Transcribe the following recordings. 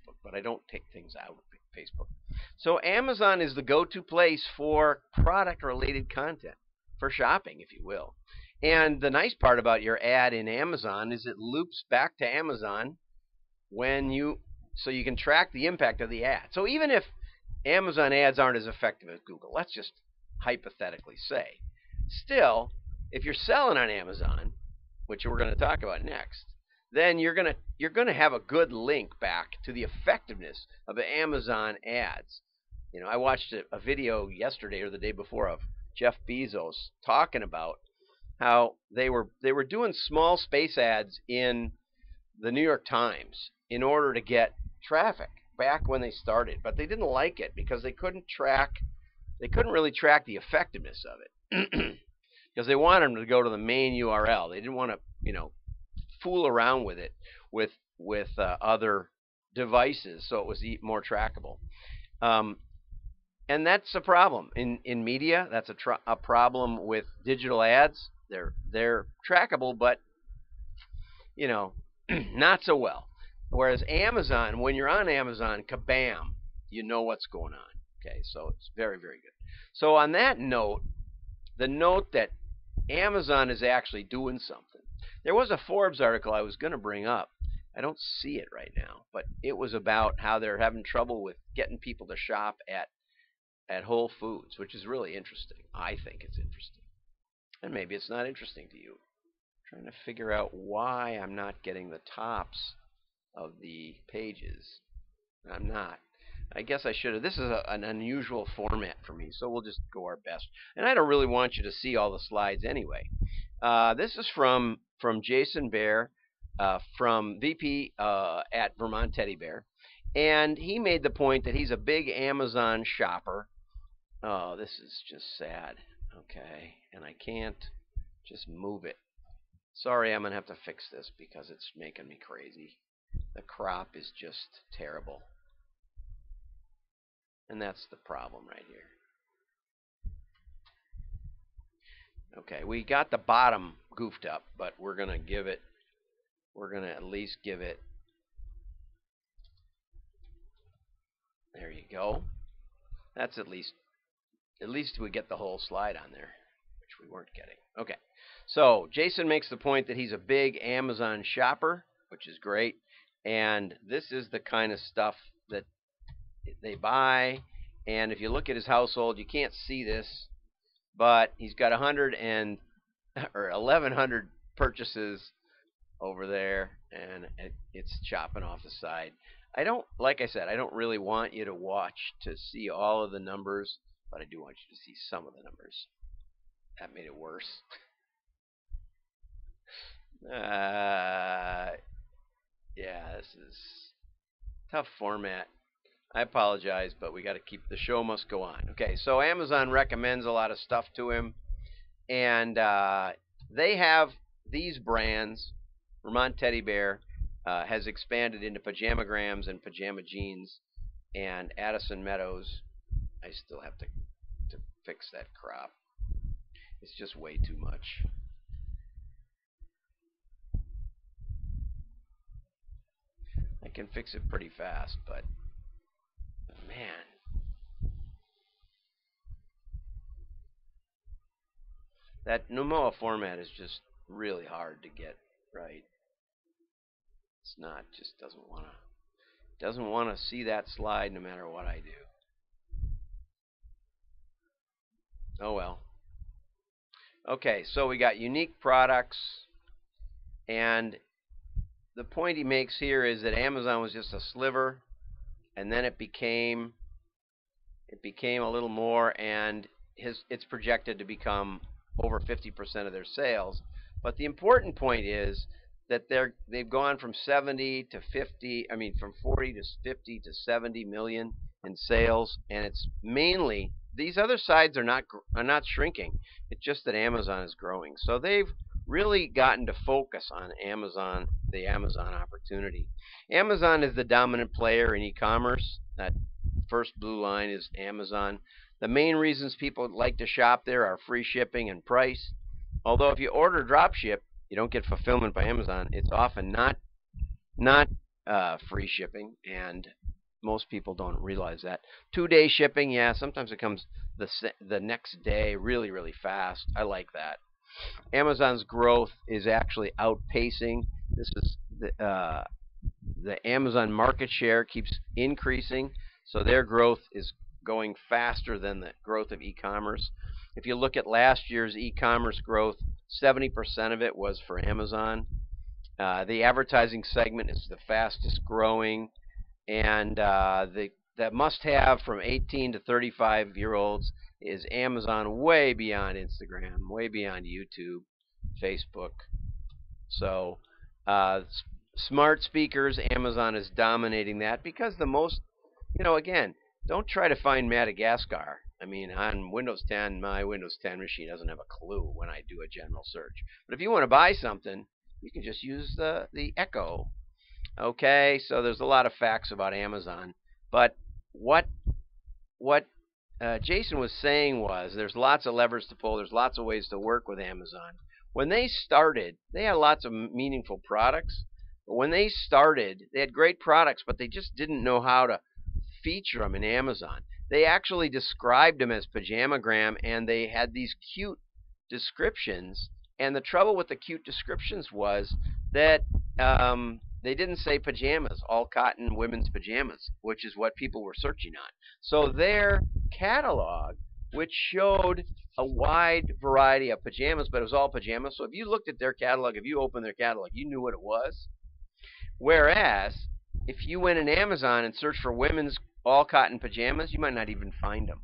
Facebook, but I don't take things out of Facebook. So Amazon is the go-to place for product-related content, for shopping, if you will. And the nice part about your ad in Amazon is it loops back to Amazon so you can track the impact of the ad. So even if Amazon ads aren't as effective as Google, let's just hypothetically say, still, if you're selling on Amazon, which we're going to talk about next, then you're going to have a good link back to the effectiveness of the Amazon ads. I watched a video yesterday or the day before of Jeff Bezos talking about how they were doing small space ads in the New York Times in order to get traffic back when they started, but they didn't like it because they couldn't really track the effectiveness of it because they wanted them to go to the main URL. They didn't want to fool around with it with other devices, so it was more trackable. And that's a problem in media. That's a problem with digital ads. They're trackable, but not so well. Whereas Amazon, when you're on Amazon, kabam, you know what's going on. Okay, so it's very, very good. So on that note, the note that Amazon is actually doing something. There was a Forbes article I was going to bring up. I don't see it right now, but it was about how they're having trouble with getting people to shop at Whole Foods, which is really interesting. I think it's interesting. And maybe it's not interesting to you. I'm trying to figure out why I'm not getting the tops of the pages. I'm not. I guess I should have. This is an unusual format for me, so we'll just go our best. And I don't really want you to see all the slides anyway. This is from Jason Bear, from VP at Vermont Teddy Bear. And he made the point that he's a big Amazon shopper. Oh, this is just sad. Okay, and I can't just move it. Sorry, I'm going to have to fix this because it's making me crazy. The crop is just terrible. And that's the problem right here. Okay, we got the bottom goofed up, but we're going to at least give it, there you go. That's at least we get the whole slide on there, which we weren't getting. Okay, so Jason makes the point that he's a big Amazon shopper, which is great. And this is the kind of stuff that they buy. And if you look at his household, you can't see this, but he's got 1,100 purchases over there, and it's chopping off the side. Like I said, I don't really want you to watch to see all of the numbers, but I do want you to see some of the numbers. That made it worse. Yeah, this is tough format. I apologize, but we got to keep the show must go on. Okay, so Amazon recommends a lot of stuff to him, and they have these brands. Vermont Teddy Bear has expanded into Pajamagrams and Pajama Jeans, and Addison Meadows. I still have to fix that crop. It's just way too much. I can fix it pretty fast, but man, that Nomoa format is just really hard to get right. It's not, just doesn't want to see that slide no matter what I do. Oh well. Okay, so we got unique products, and the point he makes here is that Amazon was just a sliver, and then it became a little more, and it's projected to become over 50% of their sales. But the important point is that they've gone from 70 to 50, I mean from 40 to 50 to 70 million in sales, and it's mainly, these other sides are not shrinking. It's just that Amazon is growing. So they've really gotten to focus on Amazon, the Amazon opportunity. Amazon is the dominant player in e-commerce. That first blue line is Amazon. The main reasons people like to shop there are free shipping and price. Although if you order dropship, you don't get fulfillment by Amazon. It's often not free shipping, and most people don't realize that. 2-day shipping, yeah, sometimes it comes the next day, really, really fast. I like that. Amazon's growth is actually outpacing. This is the Amazon market share keeps increasing, so their growth is going faster than the growth of e-commerce. If you look at last year's e-commerce growth, 70% of it was for Amazon. The advertising segment is the fastest growing, and the must-have from 18 to 35-year-olds is Amazon, way beyond Instagram, way beyond YouTube, Facebook. So smart speakers, Amazon is dominating that because the most, again, don't try to find Madagascar. I mean, on Windows 10, my Windows 10 machine doesn't have a clue when I do a general search. But if you want to buy something, you can just use the Echo. Okay, so there's a lot of facts about Amazon. But what Jason was saying was there's lots of levers to pull. There's lots of ways to work with Amazon. When they started, they had lots of meaningful products. But when they started, they had great products, but they just didn't know how to feature them in Amazon. They actually described them as Pajamagram, and they had these cute descriptions. And the trouble with the cute descriptions was that they didn't say pajamas, all cotton women's pajamas, which is what people were searching on. So their catalog, which showed a wide variety of pajamas, but it was all pajamas. So if you looked at their catalog, if you opened their catalog, you knew what it was. Whereas, if you went in Amazon and searched for women's all cotton pajamas, you might not even find them.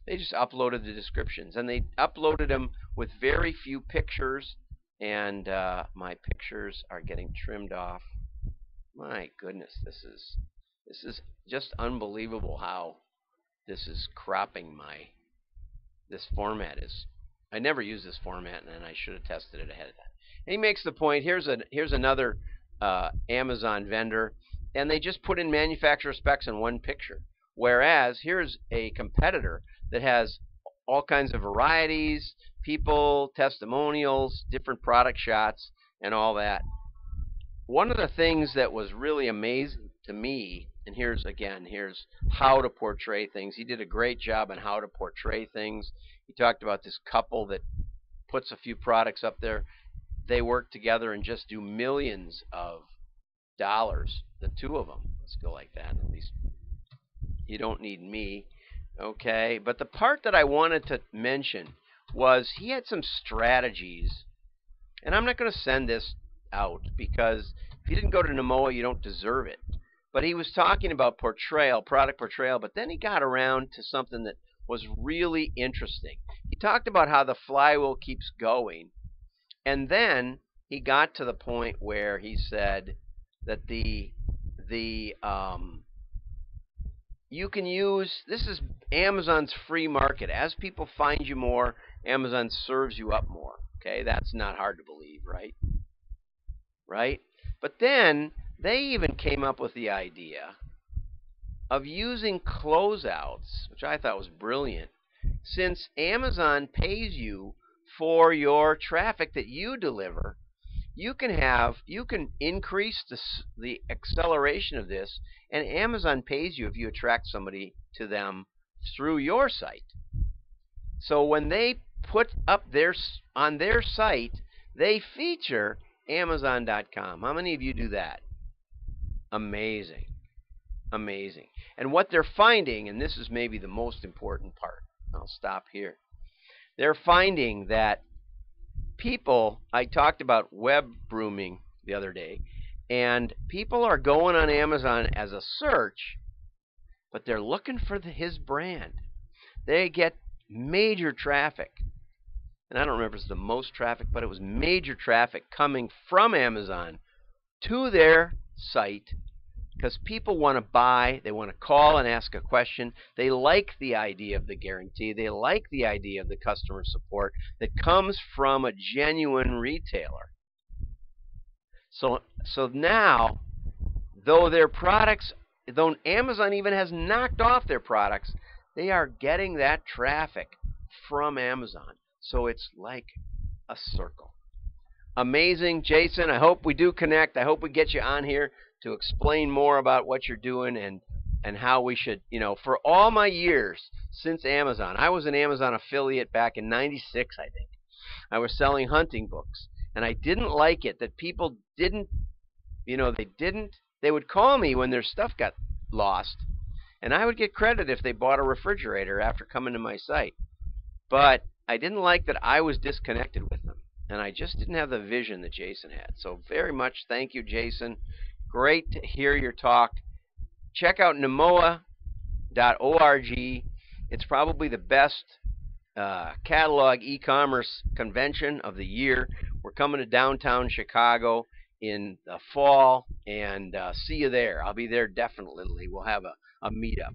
They just uploaded the descriptions, and they uploaded them with very few pictures, and my pictures are getting trimmed off. My goodness, this is just unbelievable how this is cropping this format is. I never use this format, and I should have tested it ahead of time. And he makes the point. Here's another Amazon vendor, and they just put in manufacturer specs in one picture. Whereas here's a competitor that has all kinds of varieties, people, testimonials, different product shots, and all that. One of the things that was really amazing to me, and here's how to portray things. He did a great job on how to portray things. He talked about this couple that puts a few products up there. They work together and just do millions of dollars, the two of them. Let's go like that. At least you don't need me. Okay, but the part that I wanted to mention was he had some strategies, and I'm not going to send this out because if you didn't go to Nemoa, you don't deserve it. But he was talking about portrayal, product portrayal, but then he got around to something that was really interesting. He talked about how the flywheel keeps going, and then he got to the point where he said that you can use, this is Amazon's free market. As people find you more, Amazon serves you up more. Okay, that's not hard to believe, right? Right? But then they even came up with the idea of using closeouts, which I thought was brilliant. Since Amazon pays you for your traffic that you deliver, you can increase the acceleration of this, and Amazon pays you if you attract somebody to them through your site. So when they put up on their site, they feature Amazon.com. How many of you do that? Amazing. Amazing. And what they're finding, and this is maybe the most important part, I'll stop here. They're finding that people, I talked about web brooming the other day, and people are going on Amazon as a search, but they're looking for his brand. They get major traffic. And I don't remember if it's the most traffic, but it was major traffic coming from Amazon to their site because people want to buy, they want to call and ask a question. They like the idea of the guarantee. They like the idea of the customer support that comes from a genuine retailer. So now, though Amazon even has knocked off their products, they are getting that traffic from Amazon. So it's like a circle. Amazing, Jason. I hope we do connect. I hope we get you on here to explain more about what you're doing and how we should, for all my years since Amazon, I was an Amazon affiliate back in '96, I think. I was selling hunting books, and I didn't like it that people didn't, they would call me when their stuff got lost, and I would get credit if they bought a refrigerator after coming to my site. But I didn't like that I was disconnected with them, and I just didn't have the vision that Jason had. So very much thank you, Jason. Great to hear your talk. Check out Nemoa.org. It's probably the best catalog e-commerce convention of the year. We're coming to downtown Chicago in the fall, and see you there. I'll be there definitely. We'll have a meetup.